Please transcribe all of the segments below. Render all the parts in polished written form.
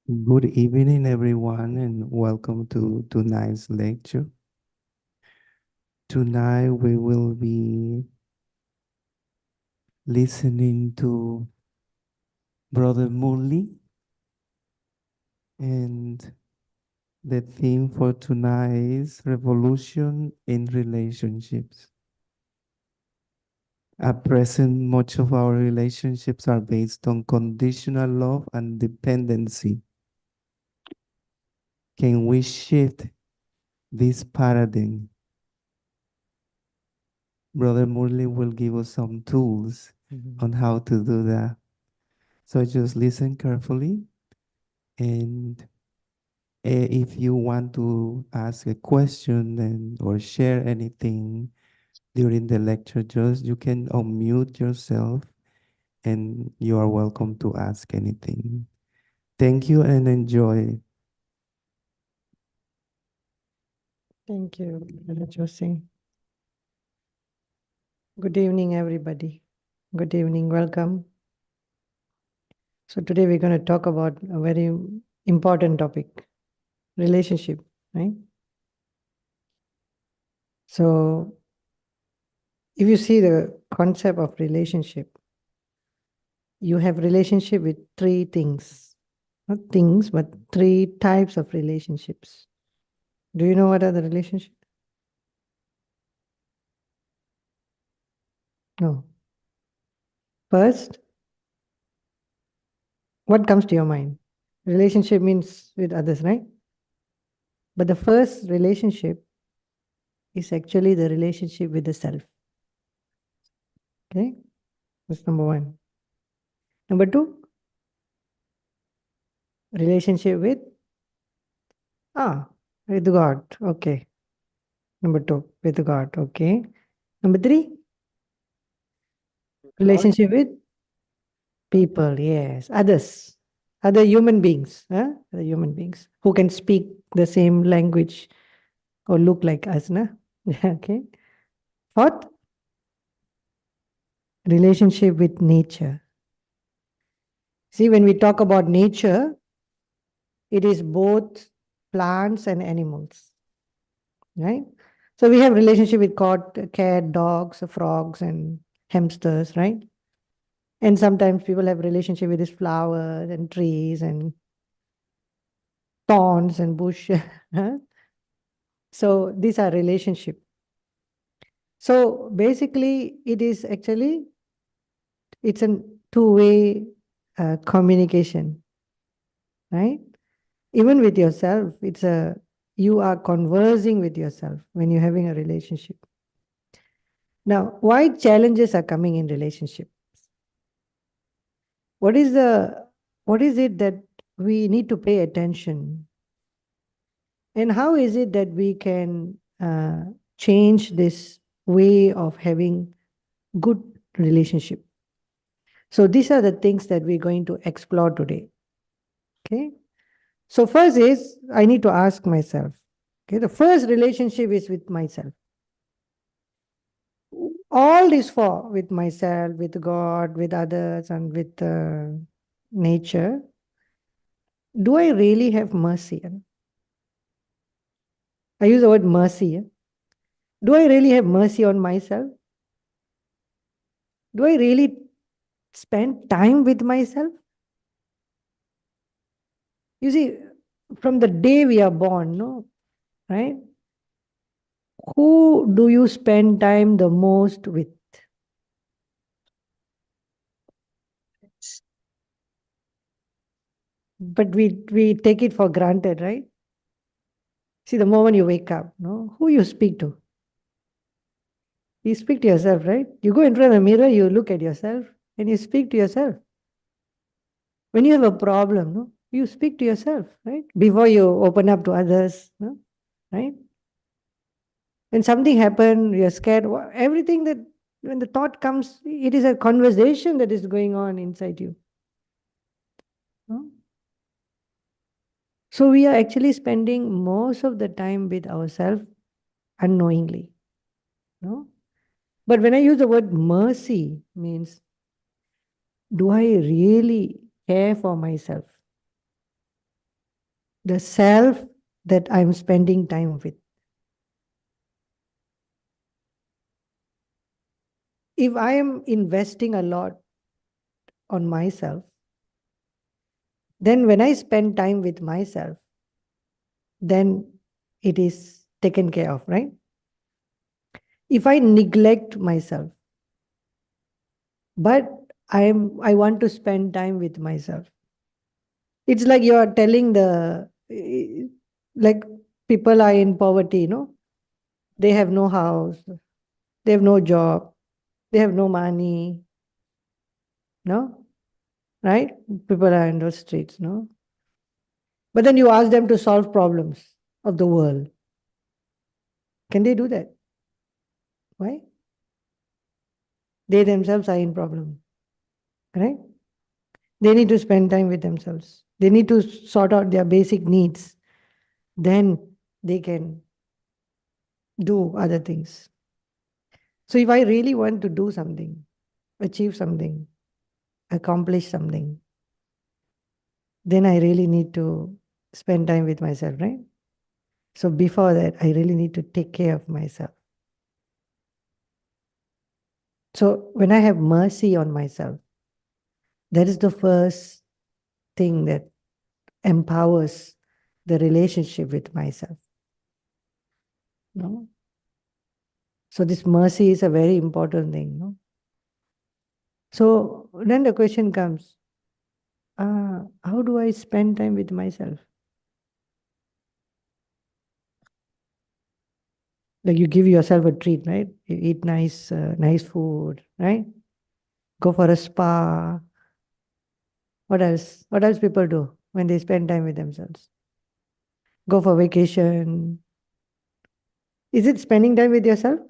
Good evening, everyone, and welcome to tonight's lecture. Tonight, we will be listening to Brother Murli, and the theme for tonight is revolution in relationships. At present, much of our relationships are based on conditional love and dependency. Can we shift this paradigm? Brother Murli will give us some tools on how to do that. So just listen carefully, and if you want to ask a question or share anything during the lecture, just you can unmute yourself and you are welcome to ask anything. Thank you and enjoy. Thank you, Brother Josie. Good evening, everybody. Good evening, welcome. So today we're going to talk about a very important topic, relationship, right? So if you see the concept of relationship, you have relationship with three things, not things, but three types of relationships. Do you know what are the relationships? No. First, what comes to your mind? Relationship means with others, right? But the first relationship is actually the relationship with the self. Okay, that's number one. Number two, relationship with God. Okay. Number two, with God. Okay. Number three, relationship with people. Yes, others, other human beings. Other human beings who can speak the same language or look like us. Nah? Okay. Fourth, relationship with nature. See, when we talk about nature, it is both plants and animals, right? So we have relationship with cat, dogs, frogs, and hamsters, right? And sometimes people have relationship with these flowers and trees and thorns and bush. So these are relationship. So basically, it is actually it's a two-way communication, right? Even with yourself, you are conversing with yourself when you're having a relationship. Now, why challenges are coming in relationship? What is it that we need to pay attention? And how is it that we can change this way of having good relationship? So these are the things that we're going to explore today. Okay. So first is I need to ask myself. Okay. The first relationship is with myself. All this for with myself, with God, with others, and with nature. Do I really have mercy? I use the word mercy. Do I really have mercy on myself? Do I really spend time with myself? You see, from the day we are born, no, right? Who do you spend time the most with? But we take it for granted, right? See, the moment you wake up, no, who you speak to? You speak to yourself, right? You go in front of the mirror, you look at yourself, and you speak to yourself. When you have a problem, no, you speak to yourself, right? Before you open up to others, no? Right? When something happened, you're scared, everything that when the thought comes, it is a conversation that is going on inside you. No? So we are actually spending most of the time with ourselves unknowingly. No? But when I use the word mercy, means do I really care for myself? the self that I'm spending time with. If I am investing a lot on myself, then when I spend time with myself, then it is taken care of, right? If I neglect myself, but I want to spend time with myself. It's like you are telling like people are in poverty, they have no house, they have no job, they have no money, no, right? People are in those streets, no. But then you ask them to solve problems of the world. Can they do that? Why? They themselves are in problem, right? They need to spend time with themselves. They need to sort out their basic needs. Then they can do other things. So if I really want to do something, achieve something, accomplish something, then I really need to spend time with myself, right? So before that, I really need to take care of myself. So when I have mercy on myself, that is the first thing that empowers the relationship with myself. No? So this mercy is a very important thing. No? So then the question comes, how do I spend time with myself? Like you give yourself a treat, right? You eat nice food, right? Go for a spa. What else? What else people do when they spend time with themselves? Go for vacation. Is it spending time with yourself?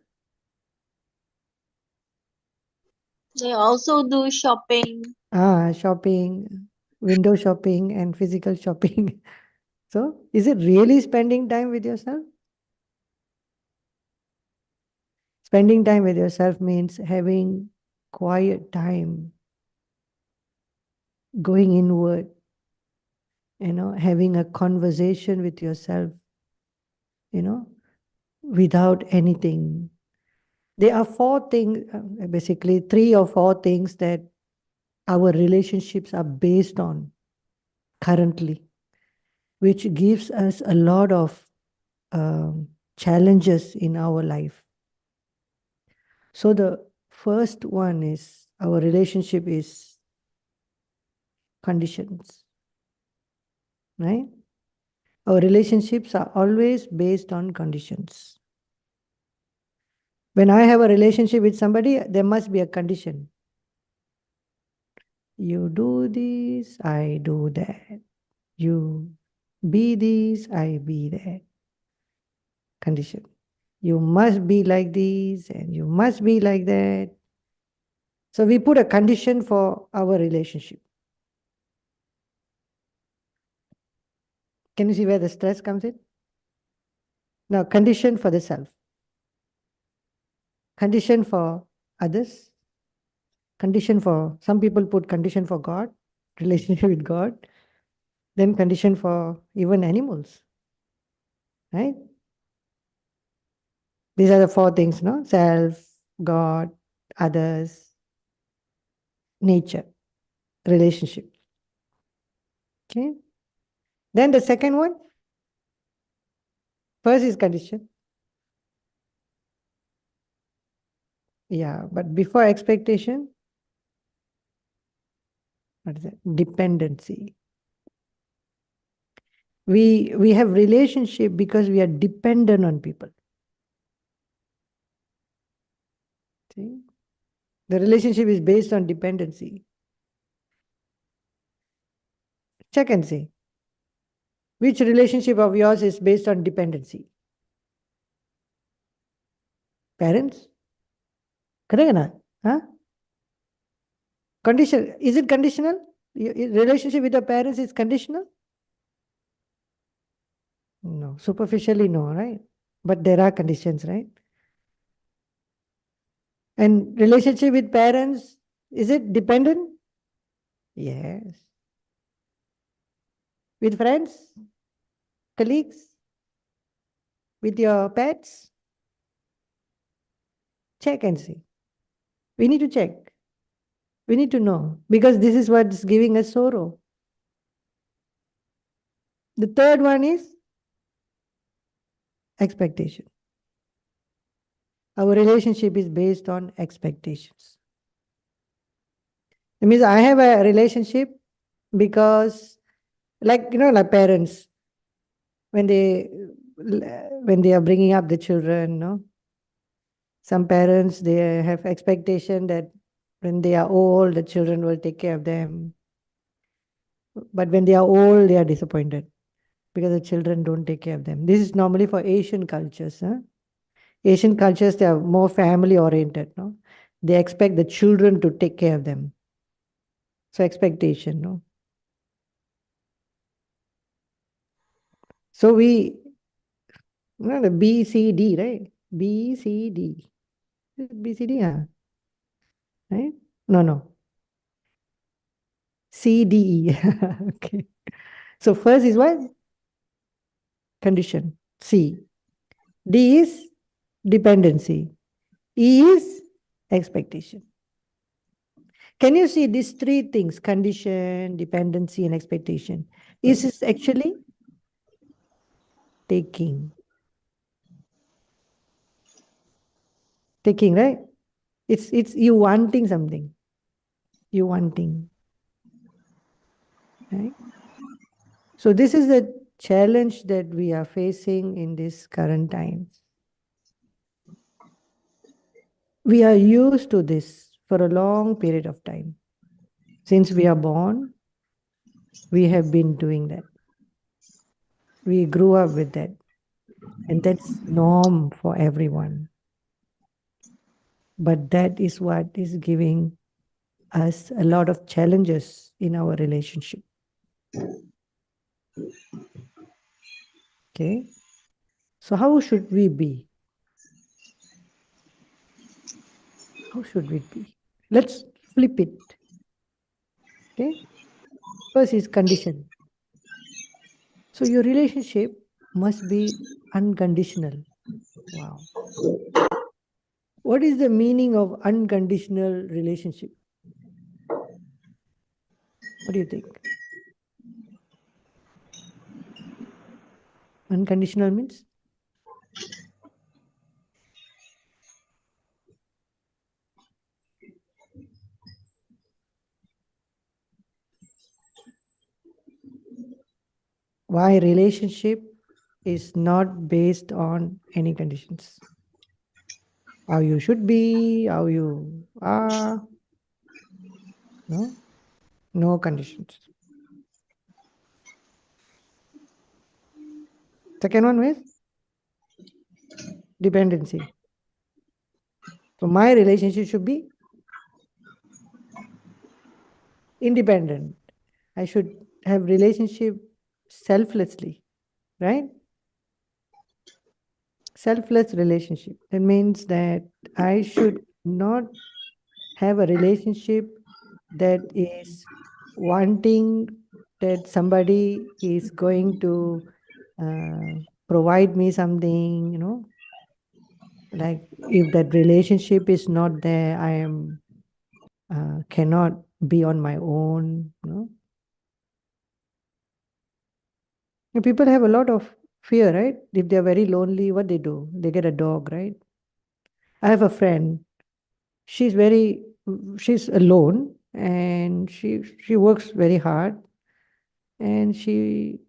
They also do shopping. Shopping, window shopping, and physical shopping. So, is it really spending time with yourself? Spending time with yourself means having quiet time, going inward, having a conversation with yourself, you know, without anything. There are four things, basically, three or four things that our relationships are based on currently, which gives us a lot of challenges in our life. So the first one is our relationship is conditions, right? Our relationships are always based on conditions. When I have a relationship with somebody, there must be a condition. You do this, I do that. You be this, I be that. Condition. You must be like this and you must be like that. So we put a condition for our relationship. Can you see where the stress comes in? Now, condition for the self, condition for others, condition for some people put condition for God, relationship with God, then condition for even animals, right? These are the four things, no? Self, God, others, nature, relationship. Okay. Then the second one, first is condition. Yeah, but before expectation, what is it? Dependency. We have relationship because we are dependent on people. See? The relationship is based on dependency. Check and see. Which relationship of yours is based on dependency? Parents? Correct or not? Huh? Condition. Is it conditional? Relationship with the parents is conditional? No. Superficially, no, right? But there are conditions, right? And relationship with parents, is it dependent? Yes. With friends? colleagues, with your pets? Check and see. We need to check. We need to know because this is what's giving us sorrow. The third one is expectation. Our relationship is based on expectations. That means I have a relationship because, like parents, when they are bringing up the children, no, some parents they have expectation that when they are old, the children will take care of them. But when they are old, they are disappointed because the children don't take care of them. This is normally for Asian cultures. Huh? Asian cultures, they are more family oriented. No, they expect the children to take care of them. So expectation, no. So the BCD, right? BCD, BCD, huh? Right? No, CDE. Okay. So first is what? Condition. C. D is dependency. E is expectation. Can you see these three things, condition, dependency, and expectation? Is actually taking. Taking, right? It's you wanting something. You wanting. Right? So this is the challenge that we are facing in this current times. We are used to this for a long period of time. Since we are born, we have been doing that. We grew up with that. And that's norm for everyone. But that is what is giving us a lot of challenges in our relationship. Okay. So how should we be? How should we be? Let's flip it. Okay. First is condition. So your relationship must be unconditional. Wow. What is the meaning of unconditional relationship? What do you think? Unconditional means? Why relationship is not based on any conditions. How you should be, how you are. No, no conditions. Second one is dependency. So my relationship should be independent. I should have relationship selflessly, right? Selfless relationship. That means that I should not have a relationship that is wanting that somebody is going to uh, provide me something, like if that relationship is not there, I am cannot be on my own. And people have a lot of fear, right? If they're very lonely, what they do? They get a dog, right? I have a friend. She's very she's alone and she works very hard and she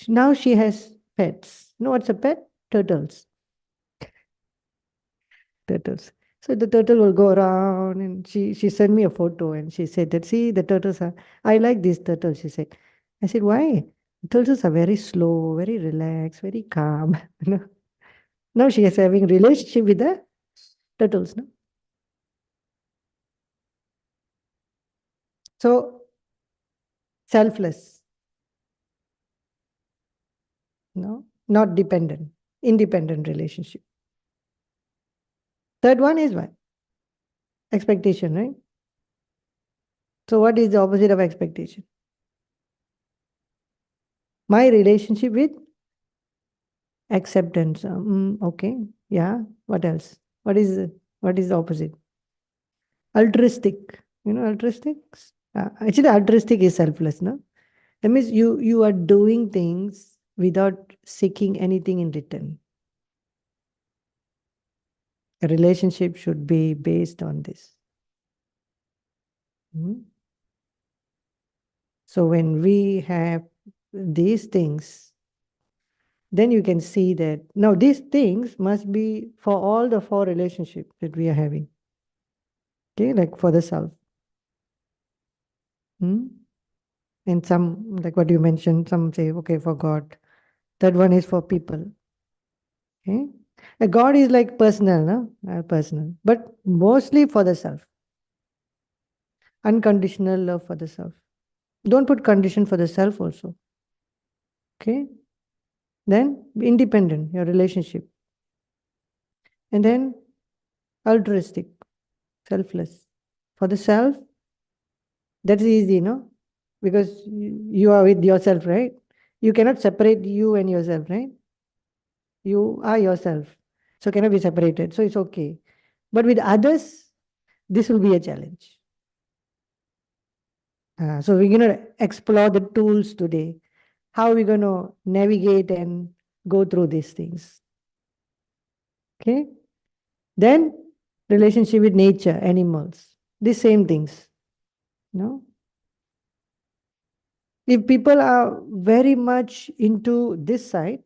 now she has pets. You know what's a pet? Turtles. Turtles. So the turtle will go around and she sent me a photo and she said that, see, the turtles are, I like these turtles, she said. I said, why? The turtles are very slow, very relaxed, very calm. You know. Now she is having relationship with the turtles. No? So selfless, no, not dependent, independent relationship. Third one is what? Expectation, right? So what is the opposite of expectation? My relationship with acceptance. Okay. Yeah. What else? What is the opposite? Altruistic. Altruistic? Actually, altruistic is selfless, no? That means you are doing things without seeking anything in return. A relationship should be based on this. Hmm? So when we have these things, then you can see that now these things must be for all the four relationships that we are having. Okay, like for the self. Hmm? And some, like what you mentioned, some say, okay, for God. Third one is for people. Okay. God is like personal, no? Personal. But mostly for the self. Unconditional love for the self. Don't put condition for the self also. Okay. Then be independent, your relationship. And then altruistic, selfless. For the self, that's easy, no? Because you are with yourself, right? You cannot separate you and yourself, right? You are yourself. So cannot be separated. So it's okay. But with others, this will be a challenge. So we're going to explore the tools today. How are we going to navigate and go through these things? Okay. Then relationship with nature, animals, these same things. No. If people are very much into this side,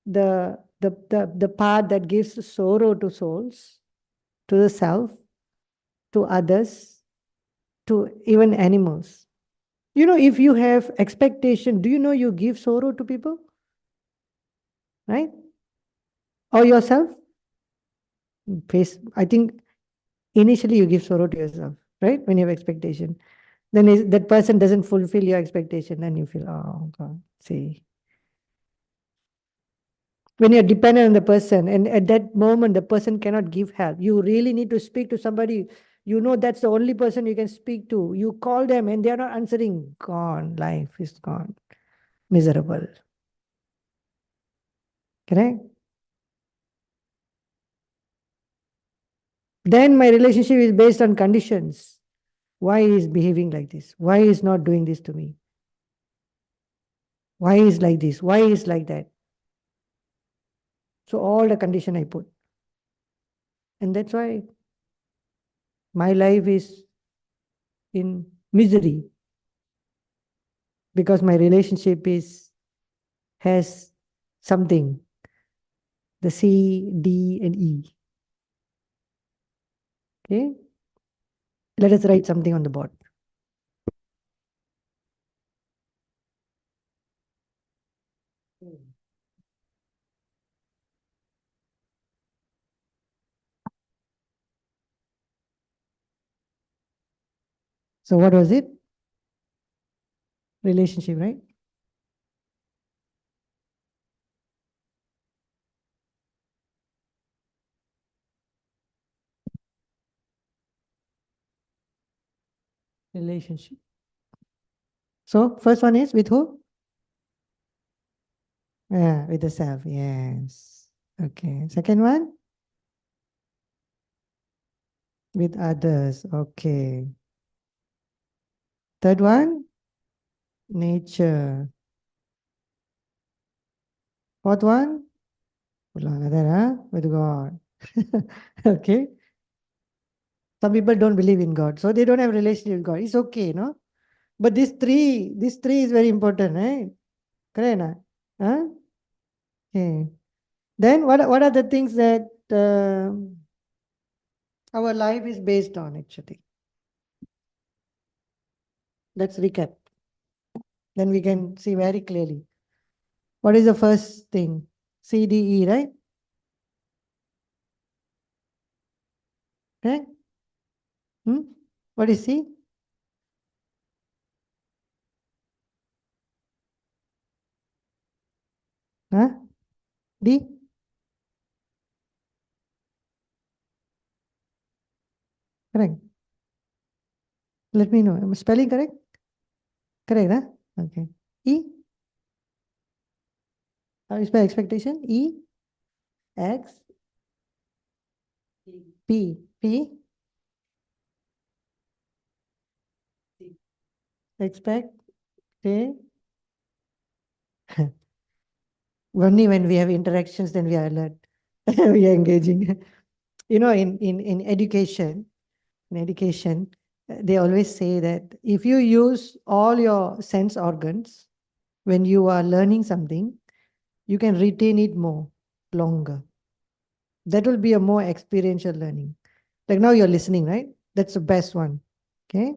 the part that gives sorrow to souls, to the self, to others, to even animals. If you have expectation, do you know you give sorrow to people? Right? Or yourself? Face, I think initially you give sorrow to yourself, right? When you have expectation. Then that person doesn't fulfill your expectation, then you feel, oh God, see. When you're dependent on the person, and at that moment the person cannot give help, you really need to speak to somebody. That's the only person you can speak to. You call them and they're not answering. Gone. Life is gone. Miserable. Correct? Then my relationship is based on conditions. Why is behaving like this? Why is not doing this to me? Why is like this? Why is like that? So all the condition I put. And that's why my life is in misery, because my relationship has something, the C, D, and E. Okay? Let us write something on the board. So what was it? Relationship, right? Relationship. So first one is with who? Yeah, with the self. Yes. Okay. Second one? With others. Okay. Third one? Nature. Fourth one? Another, huh? With God. Okay. Some people don't believe in God, so they don't have relationship with God. It's okay, no? But these three is very important, right? Correct, na? Huh? Okay. Then what are the things that our life is based on actually? Let's recap. Then we can see very clearly. What is the first thing? CDE, right? Okay. Hmm? What is C? Huh? D? Correct. Let me know. Am I spelling correct? Correct, huh? Okay. E. How is my expectation? E. X. P. P. Expect. A. Only when we have interactions, then we are alert. We are engaging. In education, they always say that if you use all your sense organs when you are learning something, you can retain it more longer. That will be a more experiential learning. Like now you're listening, right? That's the best one. Okay.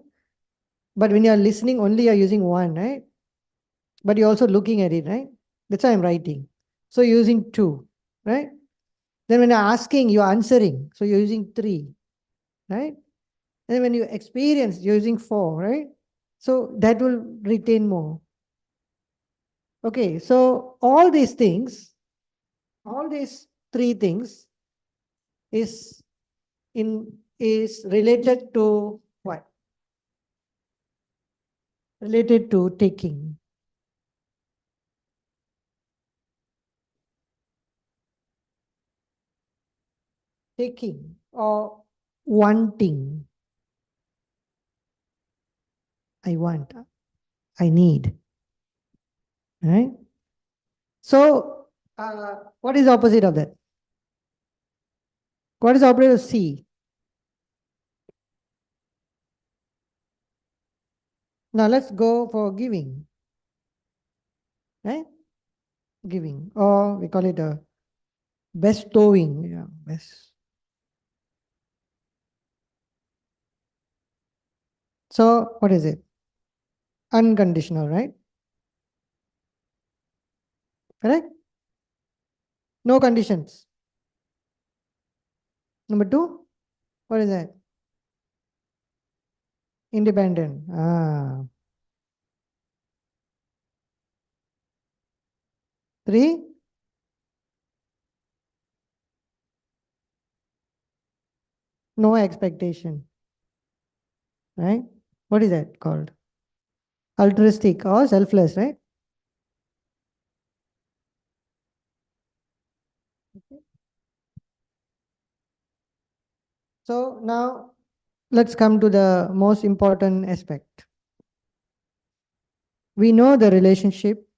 But when you're listening, only you're using one, right? But you're also looking at it, right? That's why I'm writing. So you're using two, right? Then when you're asking, you're answering. So you're using three, right? And when you experience, you're using four, right? So that will retain more. Okay, so all these things, all these three things is is related to what? Related to taking. Taking or wanting. I want, I need, right? So, what is the opposite of that? What is the opposite of C? Now let's go for giving, right? Giving, or we call it a bestowing. Yeah, best. So, what is it? Unconditional, right? Correct? No conditions. Number two, what is that? Independent. Three, no expectation, right? What is that called? Altruistic or selfless, right? So now let's come to the most important aspect. We know the relationship.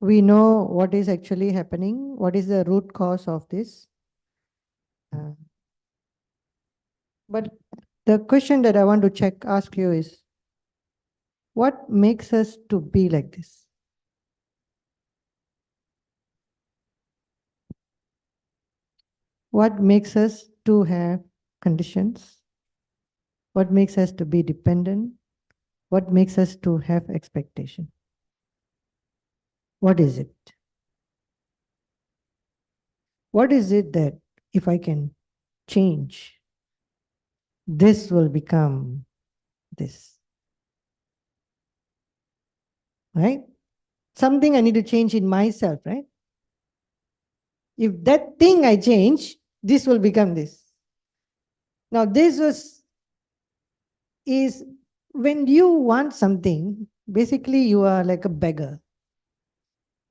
We know what is actually happening. What is the root cause of this? Uh, but the question that I want to ask you is, what makes us to be like this? What makes us to have conditions? What makes us to be dependent? What makes us to have expectation? What is it? What is it that if I can change, this will become this, right? Something I need to change in myself, right? If that thing I change, this will become this. Now, is when you want something, basically you are like a beggar.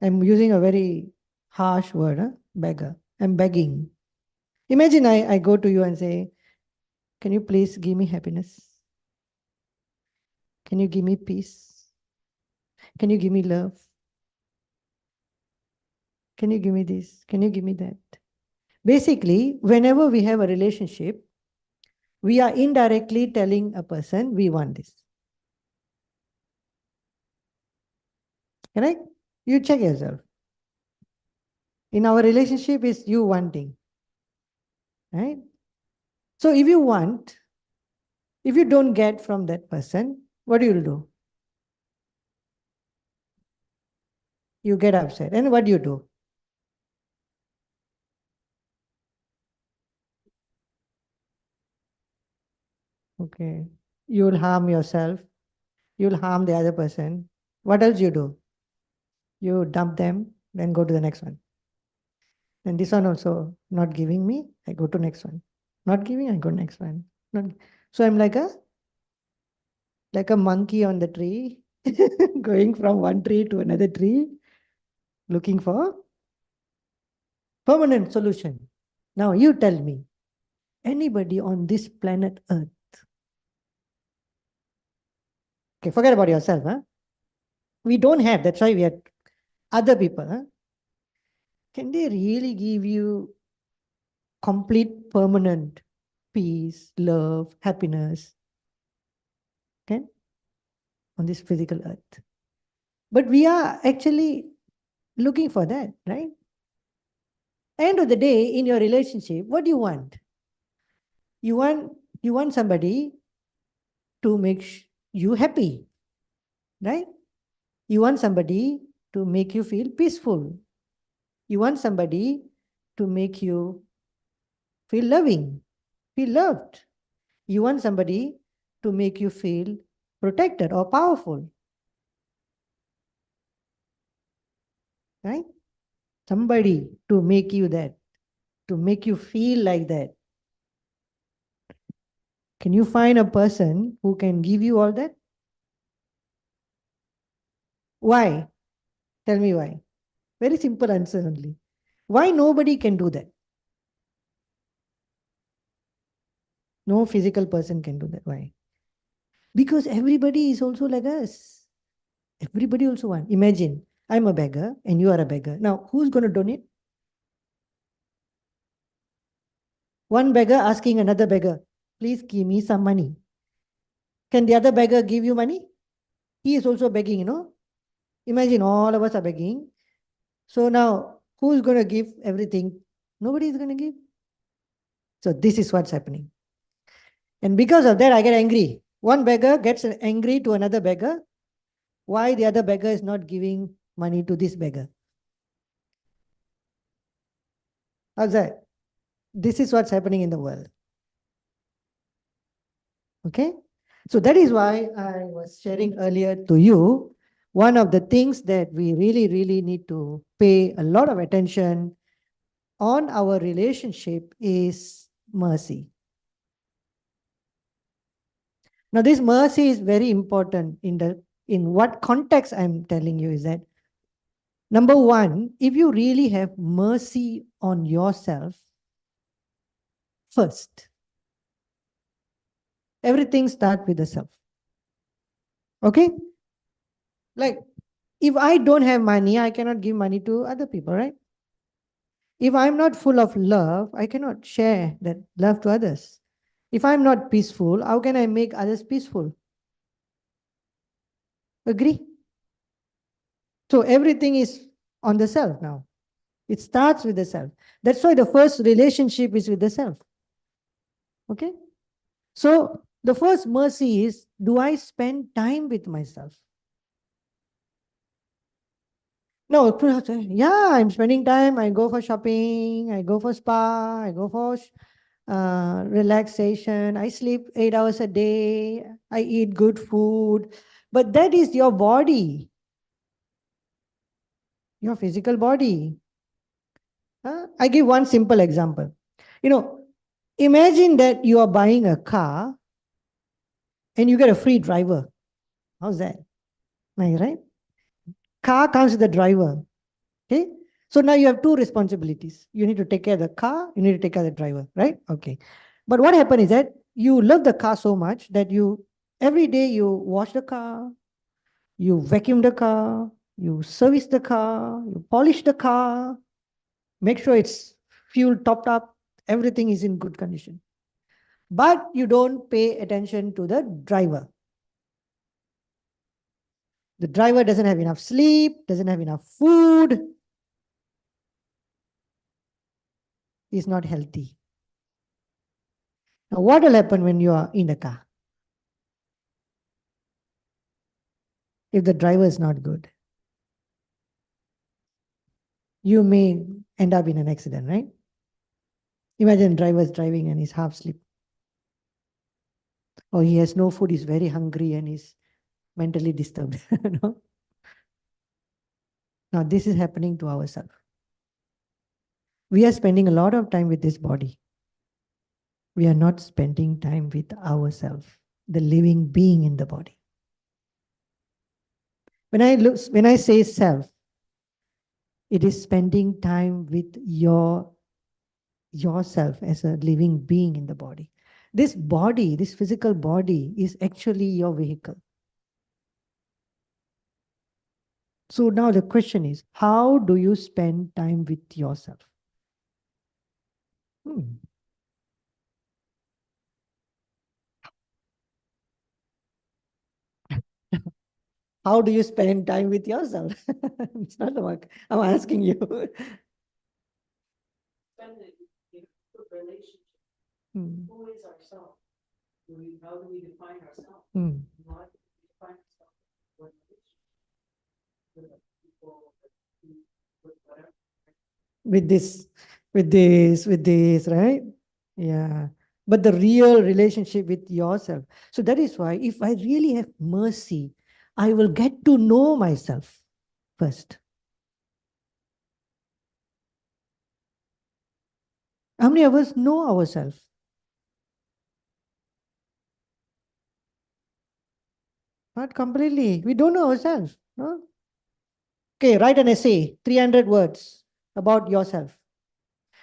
I'm using a very harsh word, huh? Beggar. I'm begging. Imagine I go to you and say, can you please give me happiness? Can you give me peace? Can you give me love? Can you give me this? Can you give me that? Basically, whenever we have a relationship, we are indirectly telling a person we want this. Correct? You check yourself. In our relationship, is you wanting, right? So if you don't get from that person, what do you do? You get upset. And what do you do? Okay. You'll harm yourself. You'll harm the other person. What else you do? You dump them, then go to the next one. And this one also not giving me, I go to next one. Not giving, I go next one. Not, so I'm like a monkey on the tree. Going from one tree to another tree, looking for permanent solution. Now you tell me, anybody on this planet Earth, okay, forget about yourself, huh? We don't have, that's why we are other people, huh? Can they really give you complete, permanent peace, love, happiness, okay, on this physical earth? But we are actually looking for that, right? End of the day, in your relationship, what do you want? You want you want somebody to make you happy, right? You want somebody to make you feel peaceful. You want somebody to make you feel loving, feel loved. You want somebody to make you feel protected or powerful, right? Somebody to make you that, to make you feel like that. Can you find a person who can give you all that? Why? Tell me why. Very simple answer only. Why nobody can do that? No physical person can do that. Why? Because everybody is also like us. Everybody also want. Imagine, I'm a beggar and you are a beggar. Now, who's going to donate? One beggar asking another beggar, please give me some money. Can the other beggar give you money? He is also begging, you know. Imagine all of us are begging. So now, who's going to give everything? Nobody is going to give. So this is what's happening. And because of that, I get angry. One beggar gets angry to another beggar. Why the other beggar is not giving money to this beggar? How's that? This is what's happening in the world. Okay? So that is why I was sharing earlier to you, one of the things that we really, really need to pay a lot of attention on our relationship is mercy. Now, this mercy is very important in what context I'm telling you is that number one, if you really have mercy on yourself first, everything starts with the self. Okay? Like, if I don't have money, I cannot give money to other people, right? If I'm not full of love, I cannot share that love to others. If I'm not peaceful, how can I make others peaceful? Agree? So everything is on the self now. It starts with the self. That's why the first relationship is with the self. Okay? So the first mercy is, do I spend time with myself? No, yeah, I'm spending time. I go for shopping. I go for spa. I go for relaxation. I sleep 8 hours a day. I eat good food. But that is your body, your physical body. I give one simple example. You know, imagine that you are buying a car and you get a free driver. How's that? Nice, right? Car comes with the driver. Okay. So now you have two responsibilities. You need to take care of the car, you need to take care of the driver, right? Okay. But what happened is that you love the car so much that you every day you wash the car, you vacuum the car, you service the car, you polish the car, make sure it's fuel topped up, everything is in good condition. But you don't pay attention to the driver. The driver doesn't have enough sleep, doesn't have enough food, is not healthy. Now, what will happen when you are in the car? If the driver is not good, you may end up in an accident, right? Imagine driver is driving and he's half asleep. Or he has no food, he's very hungry and he's mentally disturbed. No? Now, this is happening to ourselves. We are spending a lot of time with this body. We are not spending time with ourselves, the living being in the body. When I say self, it is spending time with yourself as a living being in the body. This body, this physical body, is actually your vehicle. So now the question is, how do you spend time with yourself? Hmm. How do you spend time with yourself? It's not about, I'm asking you. Hmm. Who is ourselves? How do we define ourselves? Not define ourselves. With this, with this, right? Yeah. But the real relationship with yourself. So that is why if I really have mercy, I will get to know myself first. How many of us know ourselves? Not completely. We don't know ourselves. No? Okay, write an essay, 300 words about yourself.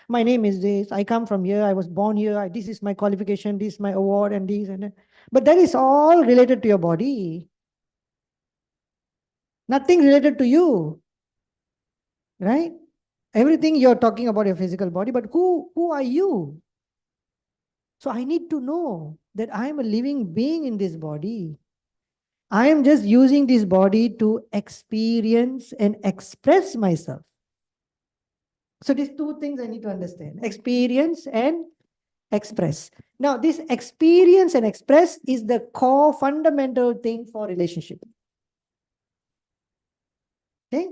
My name is this, I come from here, I was born here, this is my qualification, this is my award, and this and that. But that is all related to your body. Nothing related to you, right? Everything you're talking about your physical body, but who are you? So I need to know that I am a living being in this body. I am just using this body to experience and express myself. So these two things I need to understand: experience and express. Now, this experience and express is the core fundamental thing for relationship. Okay?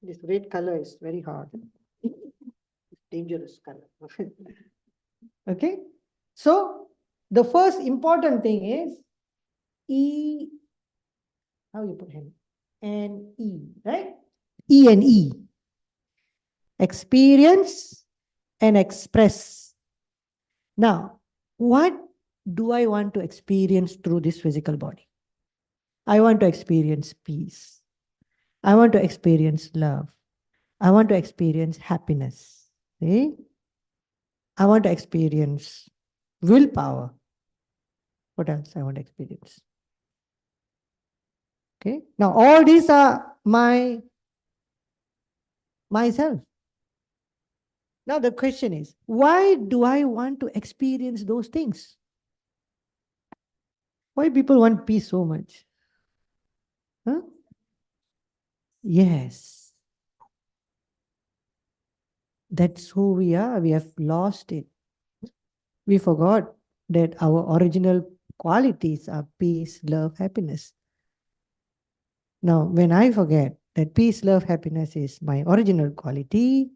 This red color is very hard. Dangerous color. Okay? So, the first important thing is E, how you put him? And E, right? E and E. Experience and express. Now, what do I want to experience through this physical body? I want to experience peace. I want to experience love. I want to experience happiness. See? I want to experience willpower. What else I want to experience? Okay. Now all these are myself. Now the question is, why do I want to experience those things? Why people want peace so much? Huh? Yes. That's who we are. We have lost it. We forgot that our original qualities are peace, love, happiness. Now, when I forget that peace, love, happiness is my original quality,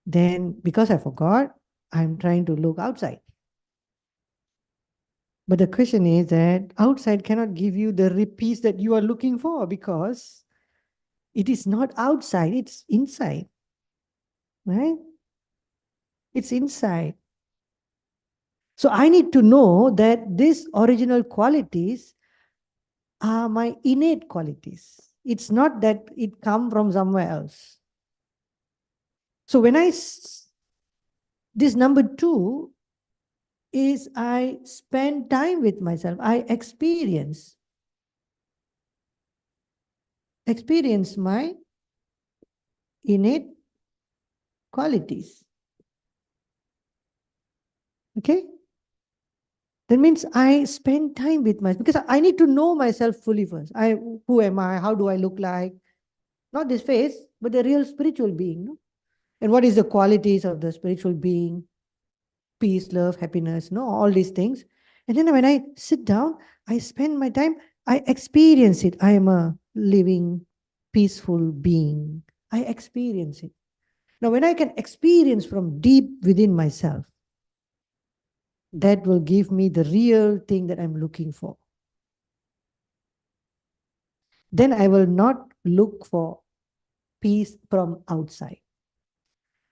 then because I forgot, I'm trying to look outside. But the question is that outside cannot give you the peace that you are looking for, because it is not outside, it's inside. Right? It's inside. So I need to know that these original qualities are my innate qualities. It's not that it come from somewhere else. So when this number 2 is I spend time with myself. I experience my innate qualities. Okay? That means I spend time with myself, because I need to know myself fully first. Who am I? How do I look like? Not this face, but the real spiritual being. No? And what is the qualities of the spiritual being? Peace, love, happiness, no, all these things. And then when I sit down, I spend my time, I experience it. I am a living, peaceful being. I experience it. Now, when I can experience from deep within myself, that will give me the real thing that I'm looking for. Then I will not look for peace from outside.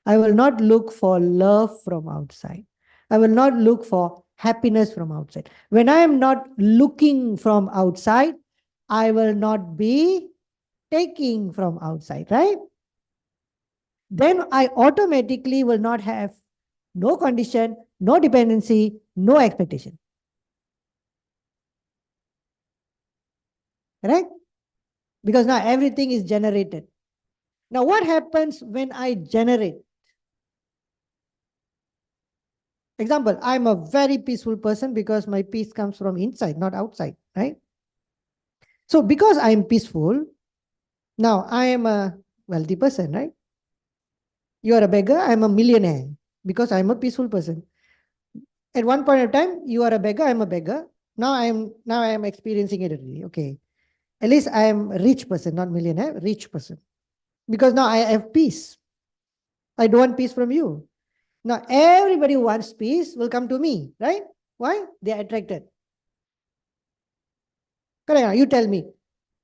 I will not look for love from outside. I will not look for happiness from outside. When I am not looking from outside, I will not be taking from outside, right? Then I automatically will not have no condition, no dependency, no expectation. Right? Because now everything is generated. Now, what happens when I generate? Example, I'm a very peaceful person because my peace comes from inside, not outside, right? So, because I'm peaceful, now I am a wealthy person, right? You are a beggar, I'm a millionaire because I'm a peaceful person. At one point of time, you are a beggar, I'm a beggar. Now I am experiencing it already. Okay. At least I am a rich person, not millionaire, rich person. Because now I have peace. I don't want peace from you. Now everybody who wants peace will come to me, right? Why? They are attracted. Correct. You tell me.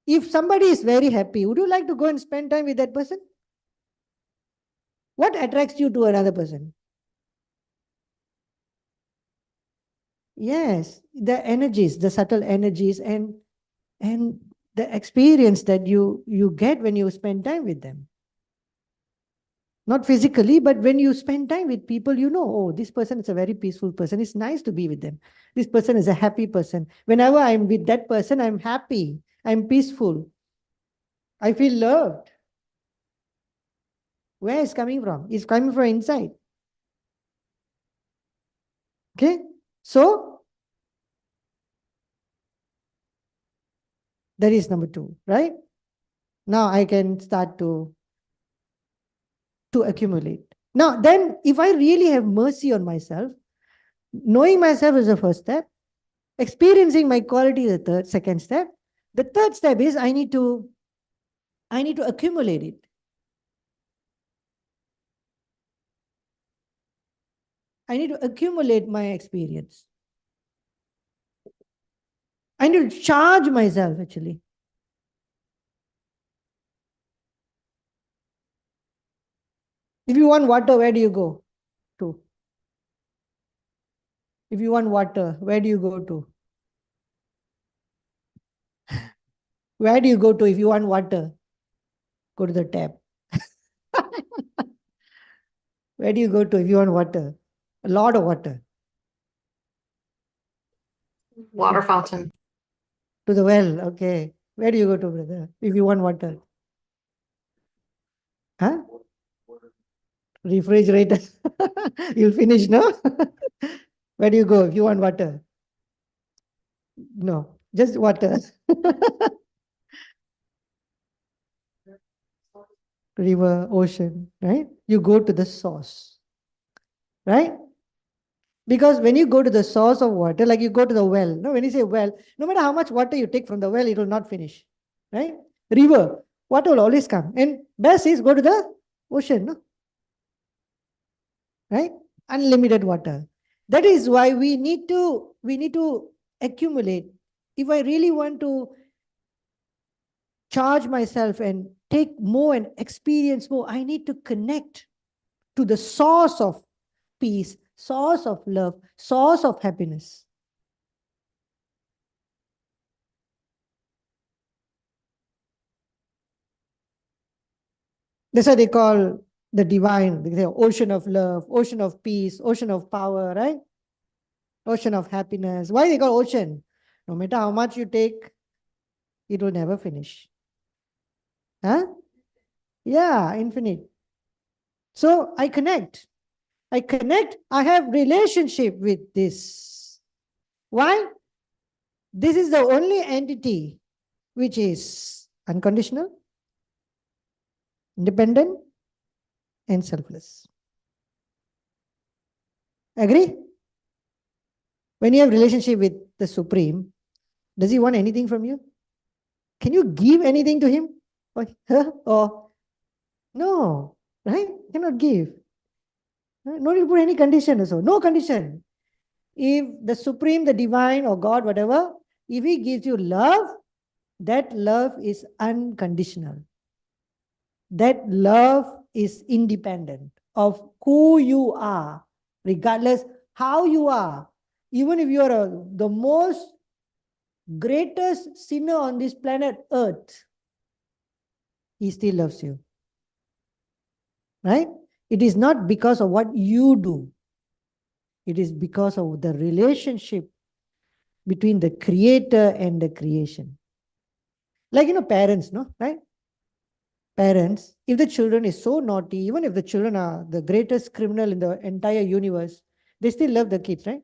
If somebody is very happy, would you like to go and spend time with that person? What attracts you to another person? Yes, the energies, the subtle energies, and the experience that you get when you spend time with them. Not physically, but when you spend time with people, you know, oh, this person is a very peaceful person. It's nice to be with them. This person is a happy person. Whenever I'm with that person, I'm happy. I'm peaceful. I feel loved. Where is coming from? It's coming from inside. Okay? So that is number 2, right? Now I can start to accumulate. Now, then if I really have mercy on myself, knowing myself is the first step, experiencing my quality is the second step. The third step is I need to accumulate it. I need to accumulate my experience. I need to charge myself actually. If you want water, where do you go to? If you want water, where do you go to? Where do you go to if you want water? Go to the tap. Where do you go to if you want water? A lot of water. Water fountain. To the well, okay. Where do you go to, brother, if you want water? Huh? Refrigerator. You'll finish, no? Where do you go if you want water? No, just water. River, ocean, right? You go to the source, right? Because when you go to the source of water, like you go to the well, no, when you say well, no matter how much water you take from the well, it will not finish, right? River, water will always come. And best is go to the ocean, no? Right? Unlimited water. That is why we need to accumulate. If I really want to charge myself and take more and experience more, I need to connect to the source of peace, source of love, source of happiness. That's why they call the divine, they say ocean of love, ocean of peace, ocean of power, right? Ocean of happiness. Why they call ocean? No matter how much you take, it will never finish. Huh? Yeah, infinite. So I connect. I have relationship with this. Why? This is the only entity which is unconditional, independent, and selfless. Agree? When you have relationship with the Supreme, does he want anything from you? Can you give anything to him? Or her? Or no, right? Cannot give. No need to put any condition also. No condition. If the Supreme, the Divine, or God, whatever, if he gives you love, that love is unconditional. That love is independent of who you are, regardless how you are. Even if you are the most greatest sinner on this planet Earth, he still loves you. Right? It is not because of what you do. It is because of the relationship between the creator and the creation. Like, parents, no? Right? Parents, if the children is so naughty, even if the children are the greatest criminal in the entire universe, they still love the kids, right?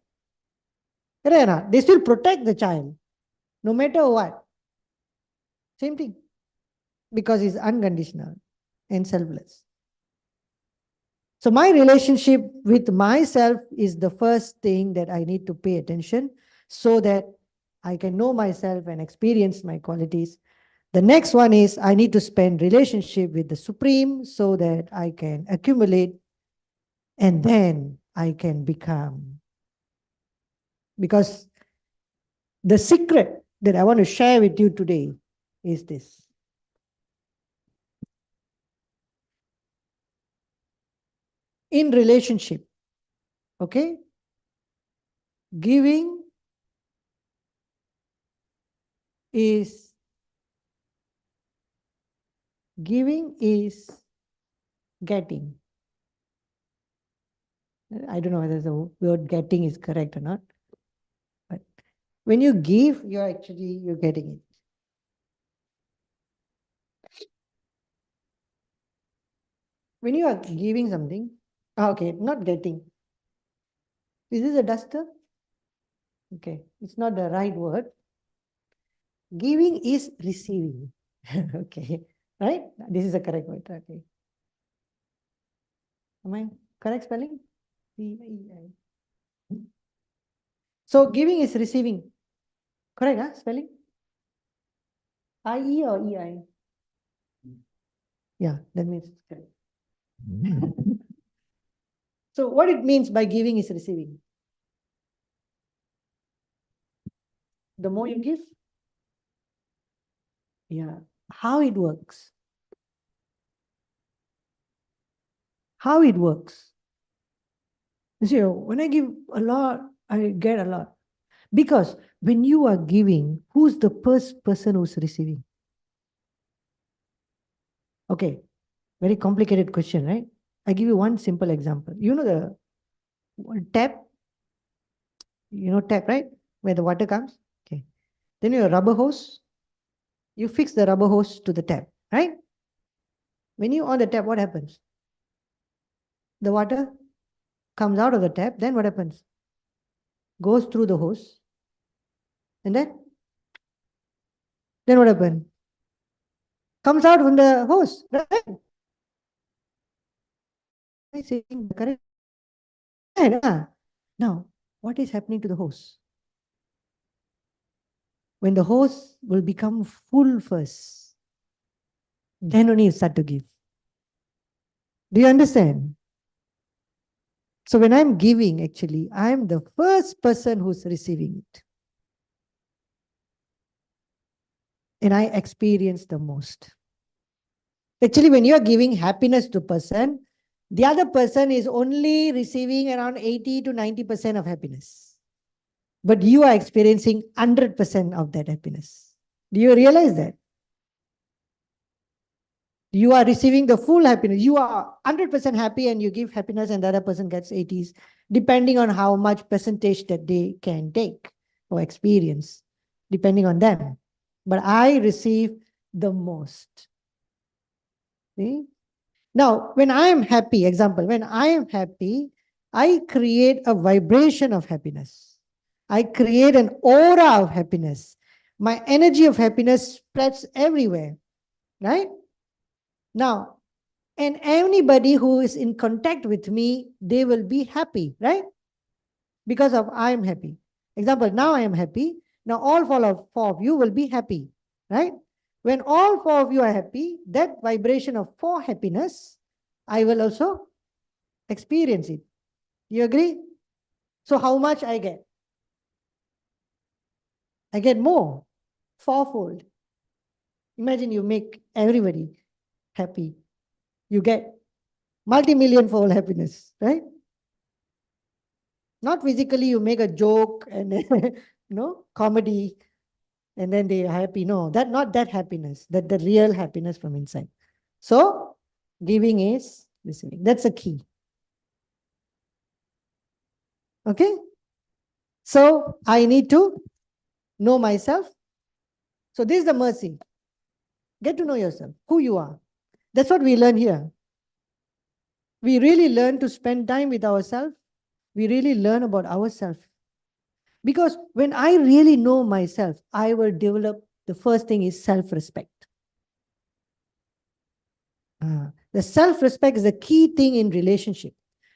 Right? They still protect the child, no matter what. Same thing. Because it's unconditional and selfless. So my relationship with myself is the first thing that I need to pay attention so that I can know myself and experience my qualities. The next one is I need to spend relationship with the Supreme so that I can accumulate and then I can become. Because the secret that I want to share with you today is this. In relationship, okay, giving is getting. I don't know whether the word getting is correct or not. But when you give, you're getting it. When you are giving something, okay, not getting. Is this a duster? Okay, it's not the right word. Giving is receiving. Okay, right? This is the correct word. Okay. Am I correct spelling? So giving is receiving. Correct, huh? Spelling? I-E or E-I? Yeah, that means it's correct. So what it means by giving is receiving. The more you give, yeah. How it works. How it works. You see, when I give a lot, I get a lot. Because when you are giving, who's the first person who's receiving? Okay, very complicated question, right? I give you one simple example. You know the tap? You know tap, right? Where the water comes? Okay. Then you have a rubber hose. You fix the rubber hose to the tap, right? When you on the tap, what happens? The water comes out of the tap, then what happens? Goes through the hose, and then what happens? Comes out from the hose, right? I saying the correct. Right, now, what is happening to the hose? When the hose will become full first, then only you start to give. Do you understand? So when I'm giving, actually, I'm the first person who's receiving it. And I experience the most. Actually, when you're giving happiness to a person, the other person is only receiving around 80 to 90% of happiness. But you are experiencing 100% of that happiness. Do you realize that? You are receiving the full happiness. You are 100% happy and you give happiness and the other person gets 80s, depending on how much percentage that they can take or experience, depending on them. But I receive the most. See? Now, when I am happy, example, when I am happy, I create a vibration of happiness. I create an aura of happiness. My energy of happiness spreads everywhere, right? Now, and anybody who is in contact with me, they will be happy, right? Because of I am happy. Example, now I am happy. Now all four of you will be happy, right? When all four of you are happy, that vibration of four happiness, I will also experience it. You agree? So how much I get? I get more, fourfold. Imagine you make everybody happy. You get multi-million fold happiness, right? Not physically, you make a joke and comedy, and then they are happy. No, that not that happiness, that the real happiness from inside. So giving is receiving. That's a key. Okay. So I need to know myself. So this is the mercy. Get to know yourself, who you are. That's what we learn here. We really learn to spend time with ourselves. We really learn about ourselves. Because when I really know myself, I will develop, the first thing is self-respect. The self-respect is the key thing in relationship.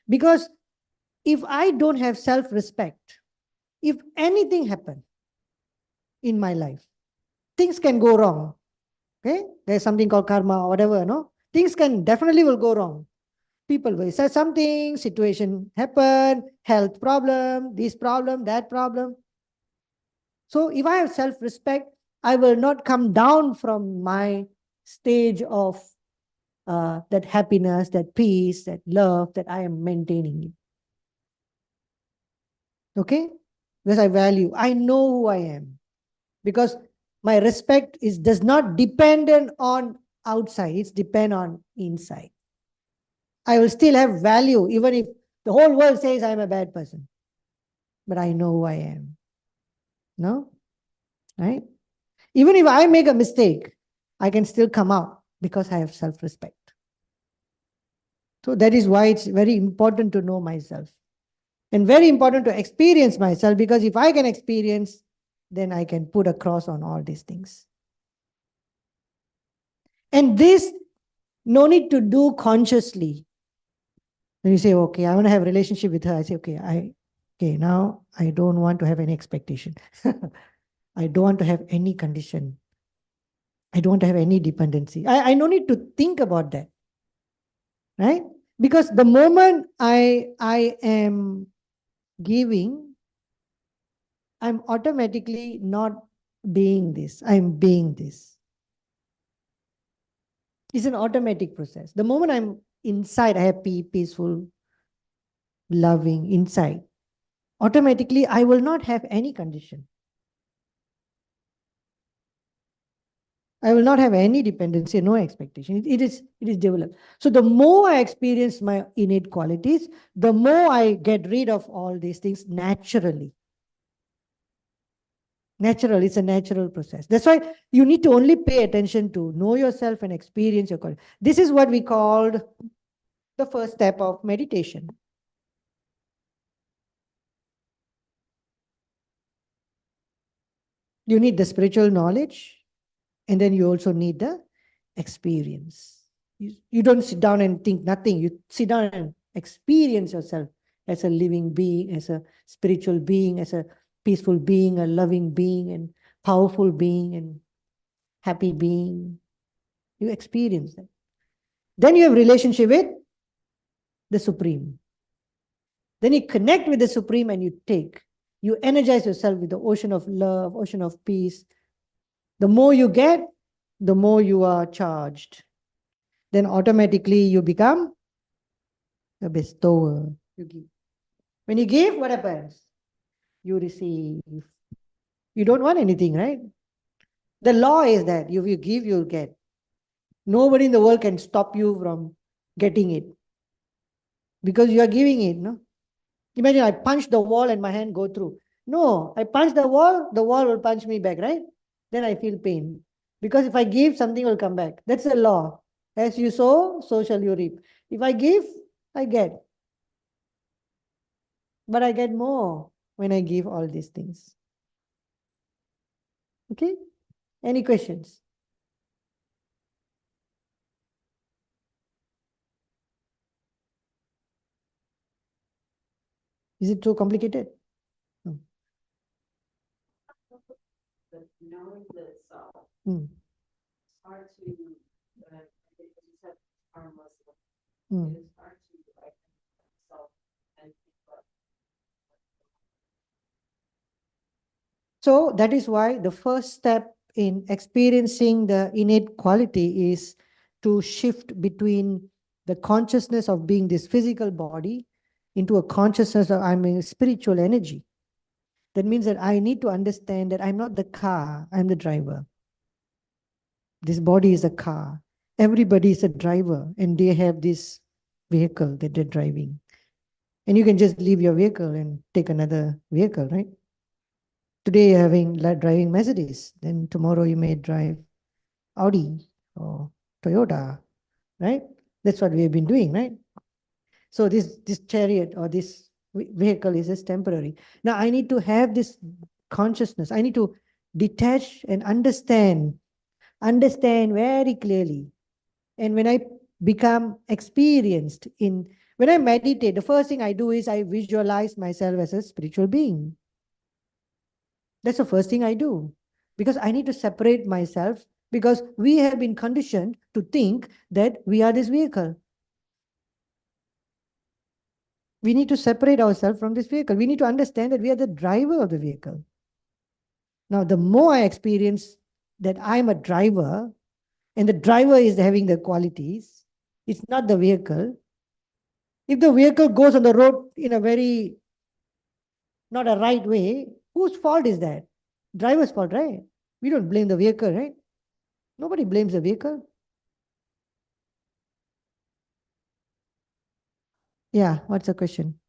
Because if I don't have self-respect, if anything happens in my life, things can go wrong. Okay? There's something called karma or whatever, no? Things can definitely will go wrong. People will say something, situation happen, health problem, this problem, that problem. So if I have self-respect, I will not come down from my stage of that happiness, that peace, that love that I am maintaining. Okay? Because I value, I know who I am. Because my respect does not depend on outside, it's depend on inside. I will still have value even if the whole world says I'm a bad person. But I know who I am. No? Right? Even if I make a mistake, I can still come out because I have self-respect. So that is why it's very important to know myself. And very important to experience myself, because if I can experience, then I can put across on all these things. And this, no need to do consciously. When you say, okay, I want to have a relationship with her, I say, okay, now I don't want to have any expectation. I don't want to have any condition. I don't want to have any dependency. I no need to think about that. Right? Because the moment I am giving, I'm automatically not being this. I'm being this. It's an automatic process. The moment I'm inside, happy, peaceful, loving, inside, automatically I will not have any condition. I will not have any dependency, no expectation. It is developed. So the more I experience my innate qualities, the more I get rid of all these things naturally. Natural, it's a natural process. That's why you need to only pay attention to know yourself and experience your quality. This is what we called the first step of meditation. You need the spiritual knowledge, and then you also need the experience. You don't sit down and think nothing. You sit down and experience yourself as a living being, as a spiritual being, as a peaceful being, a loving being, and powerful being, and happy being. You experience that. Then you have relationship with the Supreme. Then you connect with the Supreme and you take. You energize yourself with the ocean of love, ocean of peace. The more you get, the more you are charged. Then automatically you become a bestower. You give. When you give, what happens? You receive. You don't want anything, right? The law is that if you give, you'll get. Nobody in the world can stop you from getting it because you are giving it, no? Imagine I punch the wall and my hand go through. No, I punch the wall will punch me back, right? Then I feel pain. Because if I give, something will come back. That's the law. As you sow, so shall you reap. If I give, I get. But I get more when I give all these things. Okay? Any questions? Is it too complicated? No. But knowing that self, Mm. it's hard to, I think as you said, harmless. Mm. It is hard to identify self and think about. So that is why the first step in experiencing the innate quality is to shift between the consciousness of being this physical body into a consciousness of I'm a spiritual energy. That means that I need to understand that I'm not the car, I'm the driver. This body is a car. Everybody is a driver, and they have this vehicle that they're driving. And you can just leave your vehicle and take another vehicle, right? Today you're driving Mercedes, then tomorrow you may drive Audi or Toyota, right? That's what we have been doing, right? So this chariot or this vehicle is just temporary. Now I need to have this consciousness. I need to detach and understand very clearly. And when I become experienced when I meditate, the first thing I do is I visualize myself as a spiritual being. That's the first thing I do, because I need to separate myself, because we have been conditioned to think that we are this vehicle. We need to separate ourselves from this vehicle. We need to understand that we are the driver of the vehicle. Now, the more I experience that I'm a driver, and the driver is having the qualities, it's not the vehicle. If the vehicle goes on the road in a very not a right way, whose fault is that? Driver's fault, right? We don't blame the vehicle, right? Nobody blames the vehicle. Yeah, what's the question?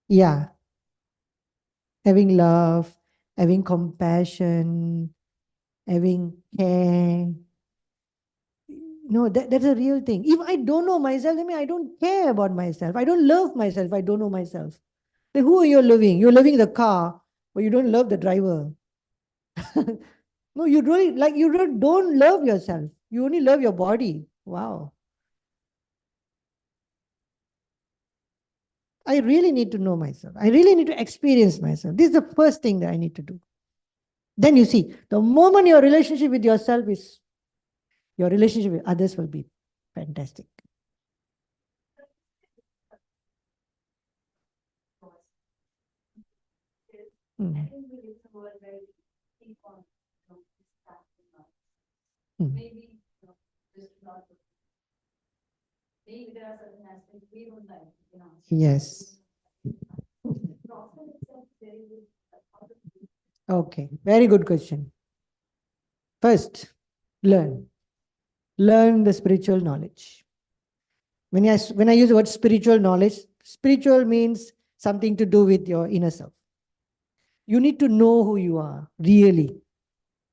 Yeah, having love, having compassion, having care. No, that's a real thing. If I don't know myself, I mean, I don't care about myself. I don't love myself. I don't know myself. Then who are you loving? You're loving the car, but you don't love the driver. No, you really you don't love yourself. You only love your body. Wow. I really need to know myself. I really need to experience myself. This is the first thing that I need to do. Then you see, the moment your relationship with yourself is, your relationship with others will be fantastic. Mm. Mm. Maybe just not. Maybe there are certain aspects we don't like. Yes. Okay. Very good question. First, learn. Learn the spiritual knowledge. When I use the word spiritual knowledge, spiritual means something to do with your inner self. You need to know who you are, really.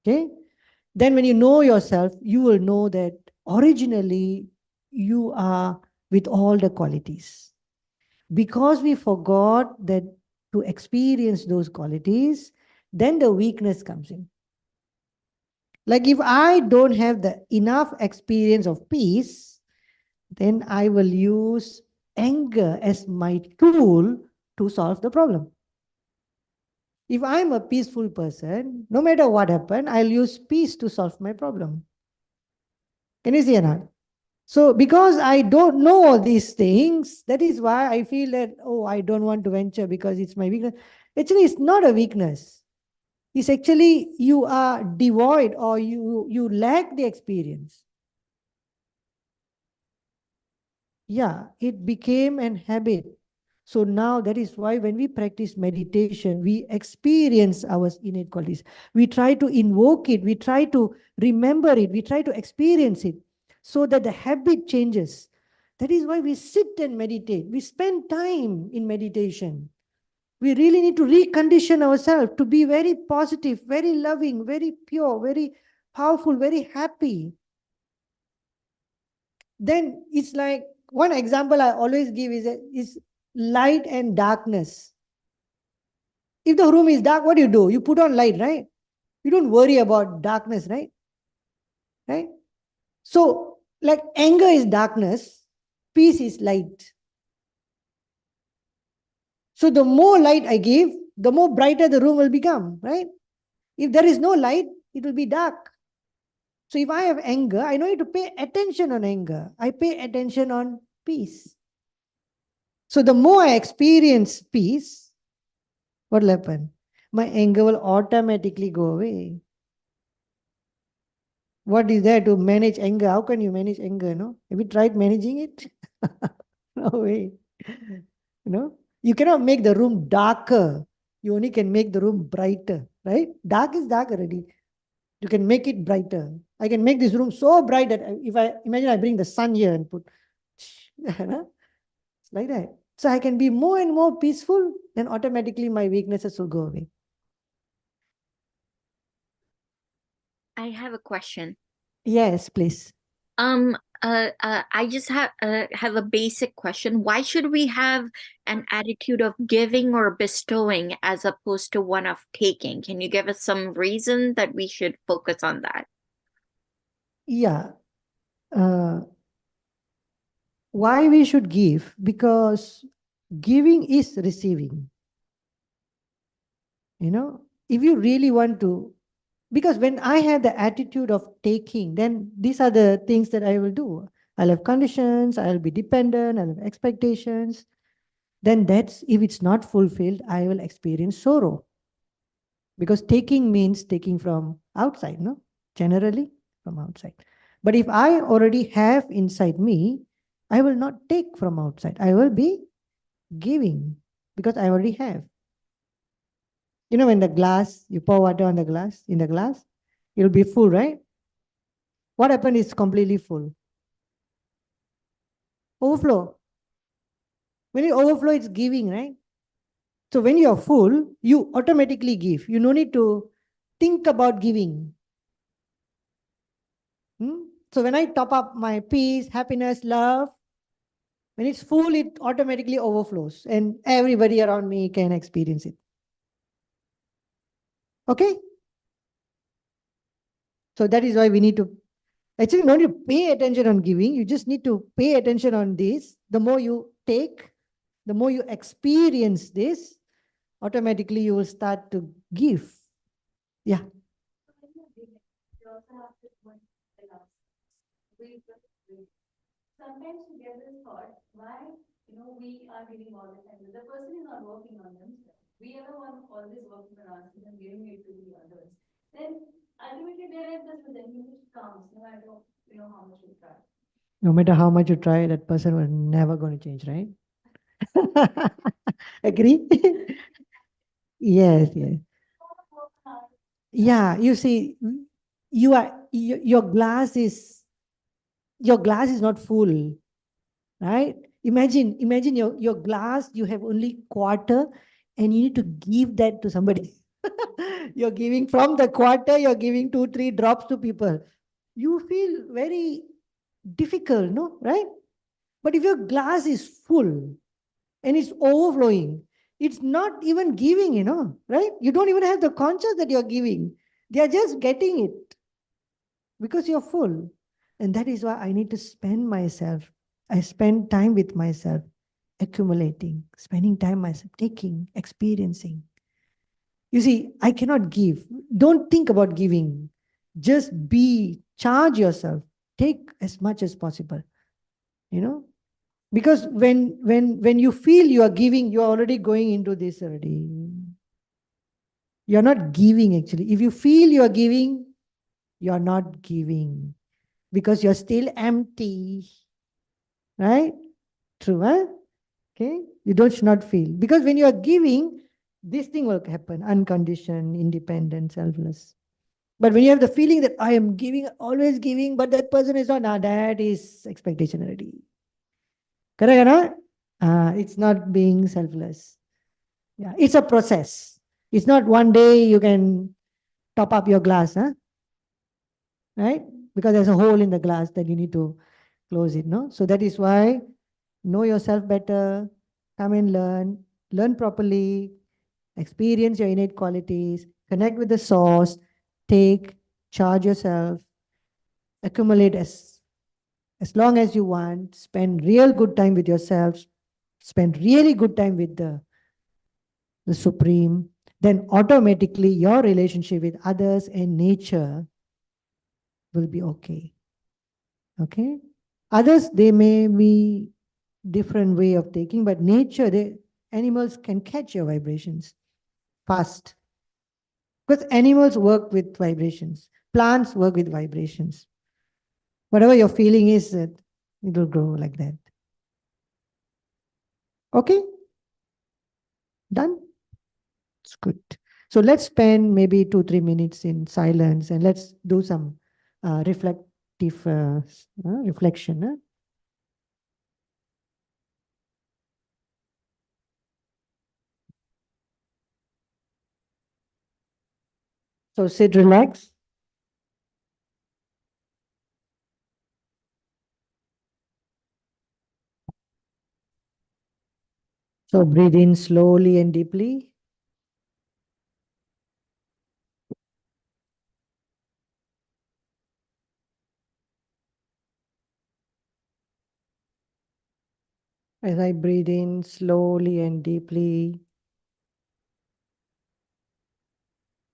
Okay? Then when you know yourself, you will know that originally you are with all the qualities. Because we forgot that to experience those qualities, then the weakness comes in. Like if I don't have the enough experience of peace, then I will use anger as my tool to solve the problem. If I'm a peaceful person, no matter what happened, I'll use peace to solve my problem. Can you see or not? So because I don't know all these things, that is why I feel that, oh, I don't want to venture because it's my weakness. Actually, it's not a weakness. It's actually you are devoid, or you lack the experience. Yeah, it became an habit. So now that is why when we practice meditation, we experience our innate qualities. We try to invoke it. We try to remember it. We try to experience it so that the habit changes. That is why we sit and meditate. We spend time in meditation. We really need to recondition ourselves to be very positive, very loving, very pure, very powerful, very happy. Then it's like, one example I always give is light and darkness. If the room is dark, what do? You put on light, right? You don't worry about darkness, right? Right? So, like anger is darkness, peace is light. So the more light I give, the more brighter the room will become, right? If there is no light, it will be dark. So if I have anger, I know to pay attention on anger. I pay attention on peace. So the more I experience peace, what will happen? My anger will automatically go away. What is there to manage anger? How can you manage anger? No? Have you tried managing it? No way. You cannot make the room darker. You only can make the room brighter, right? Dark is dark already. You can make it brighter. I can make this room so bright that if I imagine I bring the sun here and put it's like that. So I can be more and more peaceful, then automatically my weaknesses will go away. I have a question. Yes, please. I just have a basic question. Why should we have an attitude of giving or bestowing as opposed to one of taking? Can you give us some reason that we should focus on that? Yeah. Why we should give? Because giving is receiving. If you really want to, because when I have the attitude of taking, then these are the things that I will do. I'll have conditions, I'll be dependent, I'll have expectations. Then that's, if it's not fulfilled, I will experience sorrow. Because taking means taking from outside, no? Generally from outside. But if I already have inside me, I will not take from outside. I will be giving because I already have. When the glass, you pour water on the glass, in the glass, it'll be full, right? What happened is completely full. Overflow. When it overflow, it's giving, right? So when you're full, you automatically give. You no need to think about giving. So when I top up my peace, happiness, love, when it's full, it automatically overflows and everybody around me can experience it. Okay? So that is why we need to, actually not need to pay attention on giving. You just need to pay attention on this. The more you take, the more you experience this, automatically you will start to give. Yeah. You also have to put the last. Sometimes we get this thought, why, we are giving all the time. The person is not working on themselves. We are the one always working on ourselves and giving it to the others. Then ultimately they realize that the image comes, no matter, how much you try. No matter how much you try, that person will never going to change, right? Agree? Yes, yes. Yeah, you see, your glass is not full, right? Imagine your glass, you have only quarter and you need to give that to somebody. You're giving from the quarter, you're giving 2, 3 drops to people. You feel very difficult, no? Right? But if your glass is full and it's overflowing, it's not even giving, right? You don't even have the conscience that you're giving. They are just getting it because you're full. And that is why I need to spend myself. I spend time with myself, accumulating, spending time myself, taking, experiencing. You see, I cannot give. Don't think about giving. Just charge yourself. Take as much as possible. Because when you feel you are giving, you are already going into this already. You're not giving actually. If you feel you are giving, you're not giving because you're still empty. Right? True, huh? Okay? You should not feel. Because when you are giving, this thing will happen. Unconditioned, independent, selfless. But when you have the feeling that I am giving, always giving, but that person is not, that is expectation already. Correct or not? It's not being selfless. Yeah, it's a process. It's not one day you can top up your glass, huh? Right? Because there's a hole in the glass that you need to close it, no? So that is why know yourself better, come and learn properly, experience your innate qualities, connect with the source, take, charge yourself, accumulate as long as you want, spend real good time with yourself, spend really good time with the Supreme, then automatically your relationship with others and nature will be okay. Okay? Others, they may be different way of taking, but nature, animals can catch your vibrations fast. Because animals work with vibrations. Plants work with vibrations. Whatever your feeling is, it will grow like that. Okay? Done? It's good. So let's spend maybe 2-3 minutes in silence and let's do some reflective reflection. Huh? So sit relax. So breathe in slowly and deeply. As I breathe in slowly and deeply,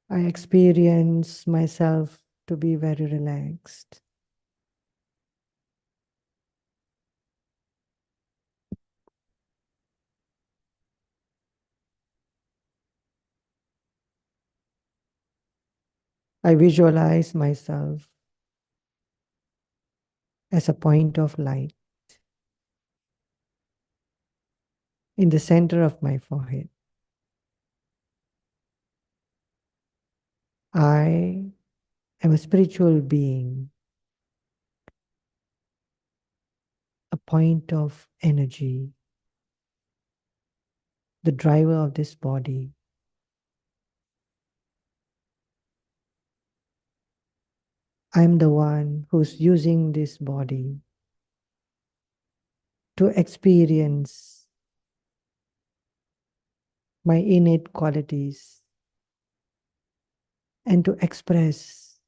I experience myself to be very relaxed. I visualize myself as a point of light in the center of my forehead. I am a spiritual being, a point of energy, the driver of this body. I'm the one who's using this body to experience my innate qualities and to express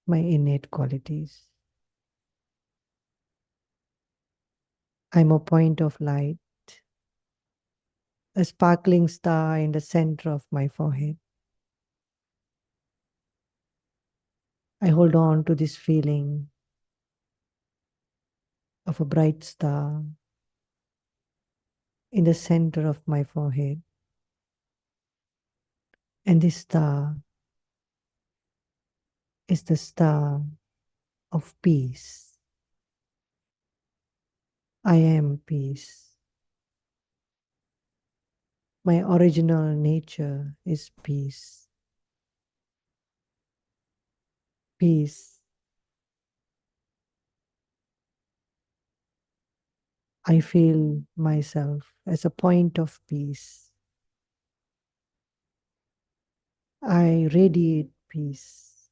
my innate qualities. I'm a point of light, a sparkling star in the center of my forehead. I hold on to this feeling of a bright star in the center of my forehead. And this star is the star of peace. I am peace. My original nature is peace. Peace. I feel myself as a point of peace. I radiate peace.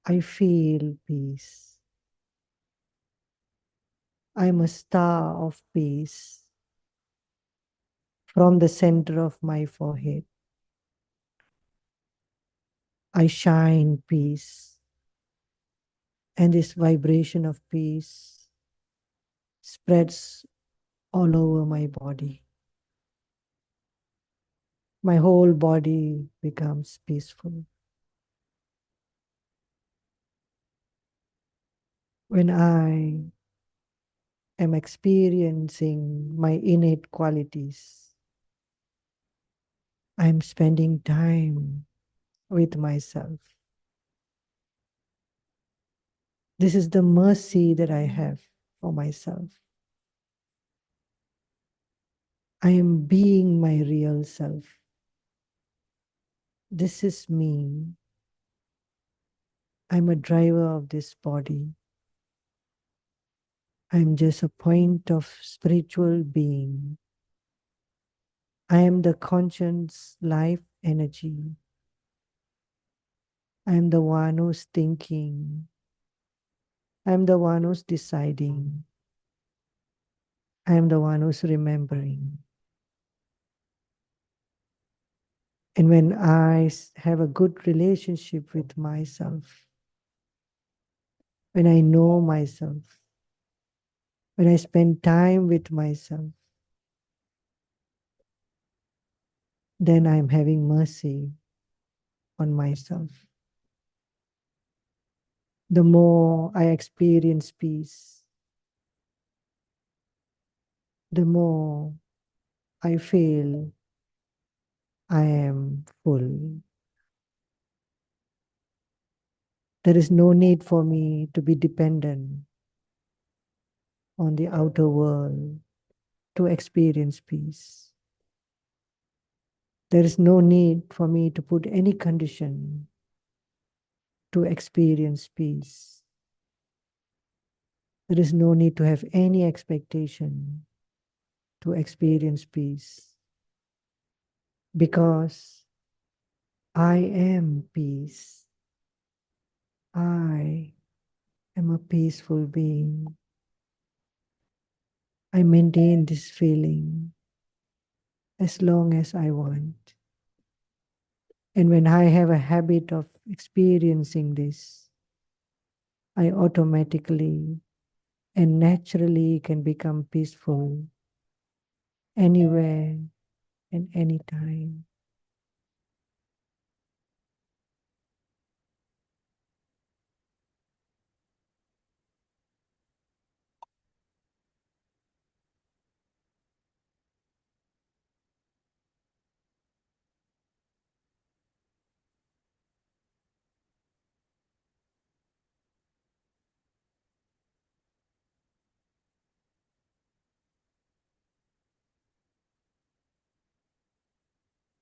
I feel peace. I'm a star of peace from the center of my forehead. I shine peace, and this vibration of peace spreads all over my body. My whole body becomes peaceful. When I am experiencing my innate qualities, I'm spending time with myself. This is the mercy that I have for myself. I am being my real self. This is me. I'm a driver of this body. I'm just a point of spiritual being. I am the conscious life energy. I am the one who's thinking. I am the one who's deciding. I am the one who's remembering. And when I have a good relationship with myself, when I know myself, when I spend time with myself, then I'm having mercy on myself. The more I experience peace, the more I feel I am full. There is no need for me to be dependent on the outer world to experience peace. There is no need for me to put any condition to experience peace. There is no need to have any expectation to experience peace, because I am peace. I am a peaceful being. I maintain this feeling as long as I want. And when I have a habit of experiencing this, I automatically and naturally can become peaceful anywhere and anytime.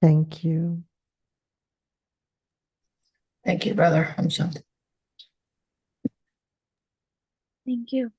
Thank you. Thank you, brother. I'm so. Thank you.